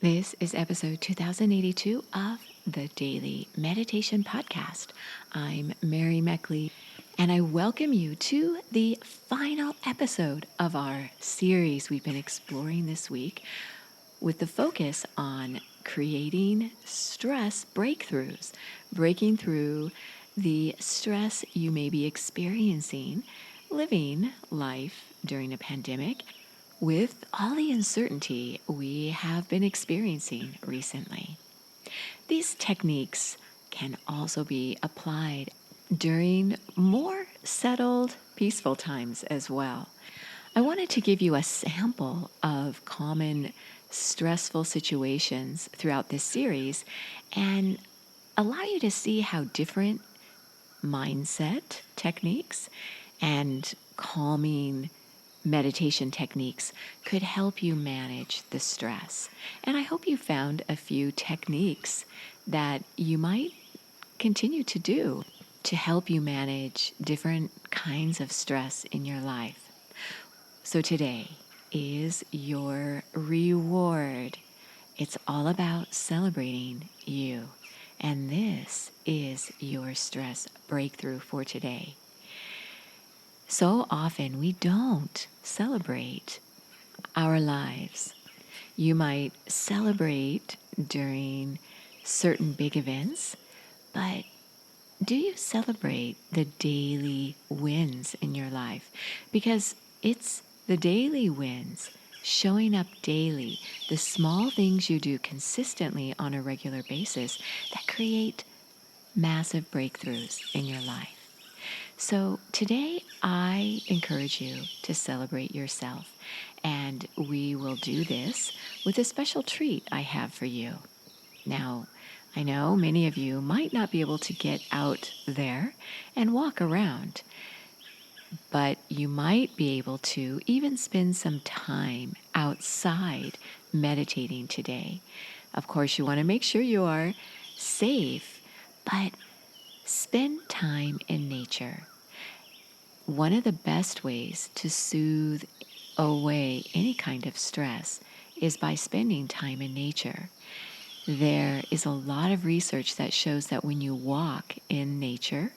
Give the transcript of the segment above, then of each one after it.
This is episode 2082 of the Daily Meditation Podcast. I'm Mary Meckley, and I welcome you to the final episode of our series we've been exploring this week with the focus on creating stress breakthroughs, breaking through the stress you may be experiencing living life during a pandemic with all the uncertainty we have been experiencing recently. These techniques can also be applied during more settled, peaceful times as well. I wanted to give you a sample of common stressful situations throughout this series and allow you to see how different mindset techniques and calming meditation techniques could help you manage the stress. And I hope you found a few techniques that you might continue to do to help you manage different kinds of stress in your life. So today is your reward. It's all about celebrating you. And this is your stress breakthrough for today. So often we don't celebrate our lives. You might celebrate during certain big events, but do you celebrate the daily wins in your life? Because it's the daily wins, showing up daily, the small things you do consistently on a regular basis that create massive breakthroughs in your life. So today I encourage you to celebrate yourself, and we will do this with a special treat I have for you. Now, I know many of you might not be able to get out there and walk around, but you might be able to even spend some time outside meditating today. Of course, you want to make sure you are safe, but spend time in nature. One of the best ways to soothe away any kind of stress is by spending time in nature. There is a lot of research that shows that when you walk in nature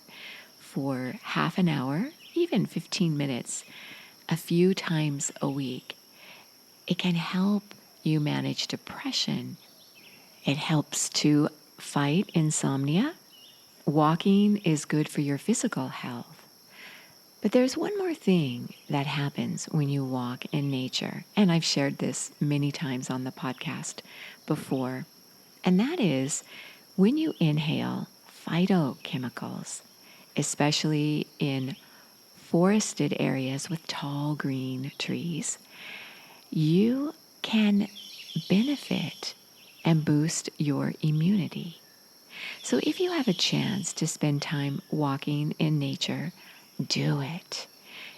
for half an hour, even 15 minutes, a few times a week, it can help you manage depression. It helps to fight insomnia. Walking is good for your physical health. But there's one more thing that happens when you walk in nature, and I've shared this many times on the podcast before, and that is when you inhale phytochemicals, especially in forested areas with tall green trees, you can benefit and boost your immunity. So if you have a chance to spend time walking in nature, do it.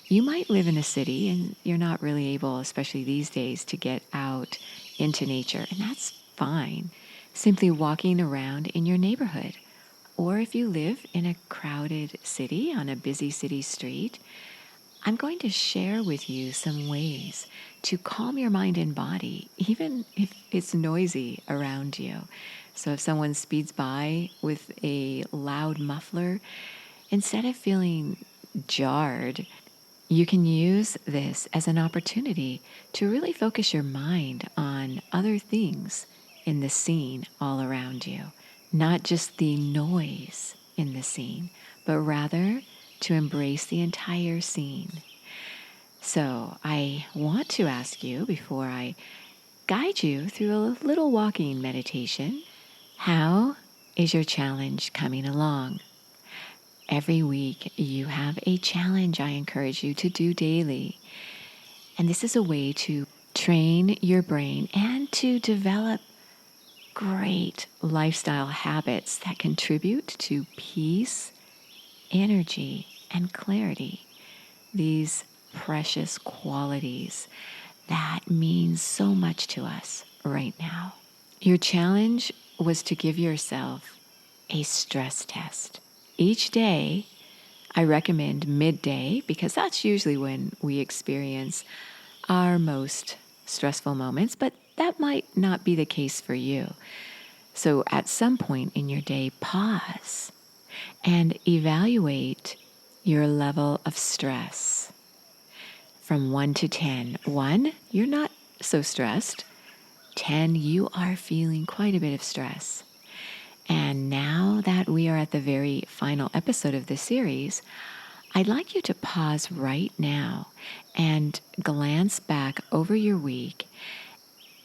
You might live in a city and you're not really able, especially these days, to get out into nature, and that's fine. Simply walking around in your neighborhood. Or if you live in a crowded city on a busy city street, I'm going to share with you some ways to calm your mind and body, even if it's noisy around you. So if someone speeds by with a loud muffler, instead of feeling jarred, you can use this as an opportunity to really focus your mind on other things in the scene all around you, not just the noise in the scene, but rather to embrace the entire scene. So I want to ask you, before I guide you through a little walking meditation, how is your challenge coming along? Every week you have a challenge I encourage you to do daily. And this is a way to train your brain and to develop great lifestyle habits that contribute to peace, energy, and clarity. These precious qualities that mean so much to us right now. Your challenge was to give yourself a stress test. Each day, I recommend midday because that's usually when we experience our most stressful moments, but that might not be the case for you. So at some point in your day, pause and evaluate your level of stress from 1 to 10. 1, you're not so stressed. 10, you are feeling quite a bit of stress. And now that we are at the very final episode of this series, I'd like you to pause right now and glance back over your week,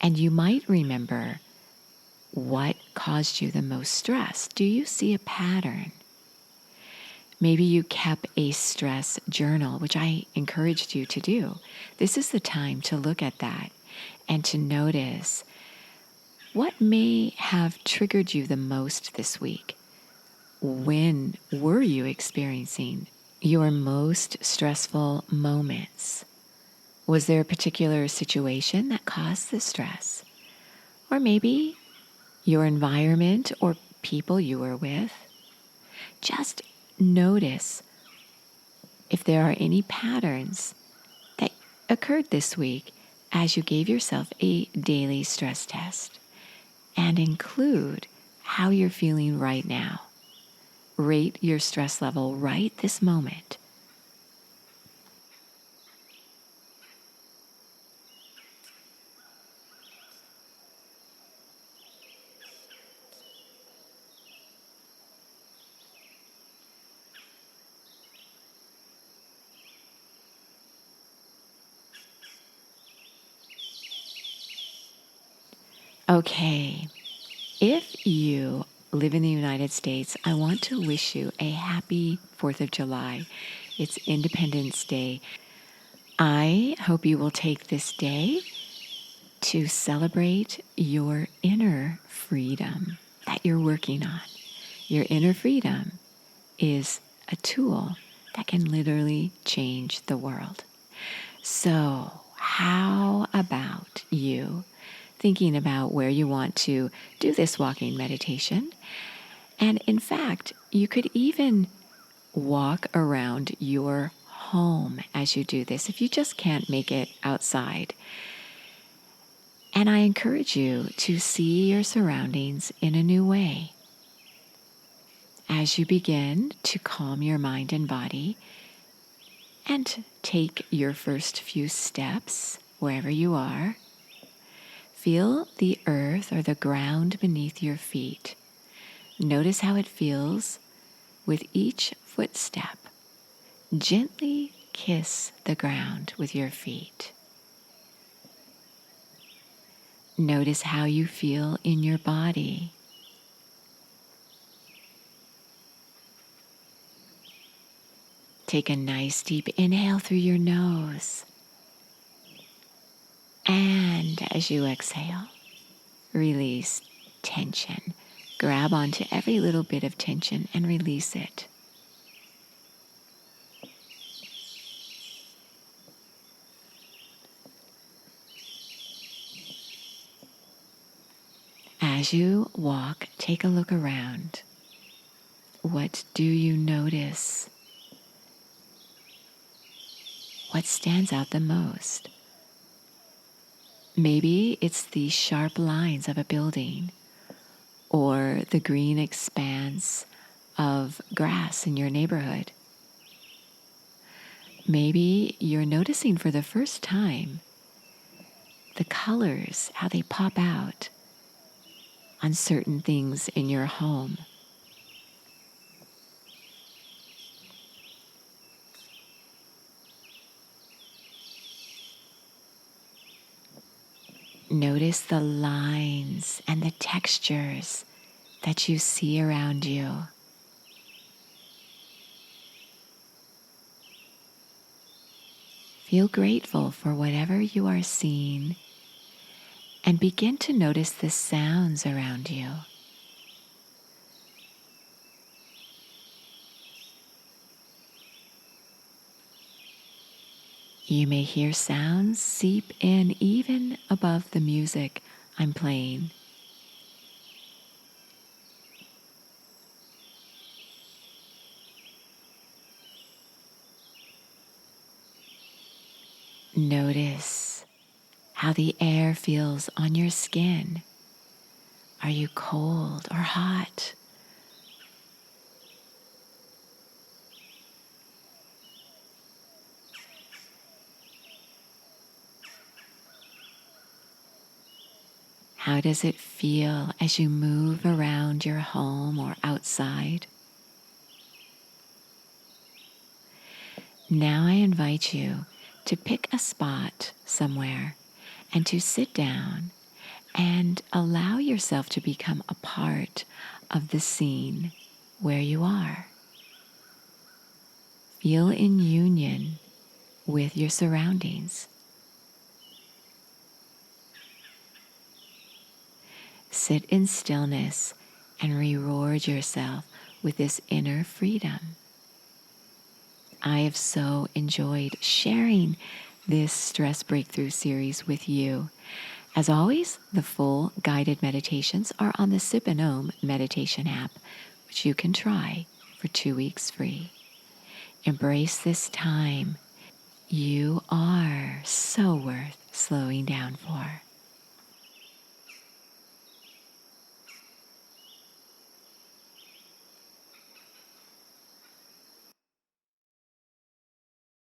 and you might remember what caused you the most stress. Do you see a pattern? Maybe you kept a stress journal, which I encouraged you to do. This is the time to look at that and to notice what may have triggered you the most this week. When were you experiencing your most stressful moments? Was there a particular situation that caused the stress? Or maybe your environment or people you were with? Just notice if there are any patterns that occurred this week as you gave yourself a daily stress test, and include how you're feeling right now. Rate your stress level right this moment. Okay, if you live in the United States, I want to wish you a happy 4th of July. It's Independence Day. I hope you will take this day to celebrate your inner freedom that you're working on. Your inner freedom is a tool that can literally change the world. So, how about you thinking about where you want to do this walking meditation? And in fact, you could even walk around your home as you do this if you just can't make it outside. And I encourage you to see your surroundings in a new way. As you begin to calm your mind and body and take your first few steps wherever you are, feel the earth or the ground beneath your feet. Notice how it feels with each footstep. Gently kiss the ground with your feet. Notice how you feel in your body. Take a nice deep inhale through your nose. And as you exhale, release tension. Grab onto every little bit of tension and release it. As you walk, take a look around. What do you notice? What stands out the most? Maybe it's the sharp lines of a building or the green expanse of grass in your neighborhood. Maybe you're noticing for the first time the colors, how they pop out on certain things in your home. Notice the lines and the textures that you see around you. Feel grateful for whatever you are seeing and begin to notice the sounds around you. You may hear sounds seep in even above the music I'm playing. Notice how the air feels on your skin. Are you cold or hot? How does it feel as you move around your home or outside? Now I invite you to pick a spot somewhere and to sit down and allow yourself to become a part of the scene where you are. Feel in union with your surroundings. Sit in stillness and reward yourself with this inner freedom. I have so enjoyed sharing this stress breakthrough series with you. As always, the full guided meditations are on the Sip and Om meditation app, which you can try for 2 weeks free. Embrace this time. You are so worth slowing down for.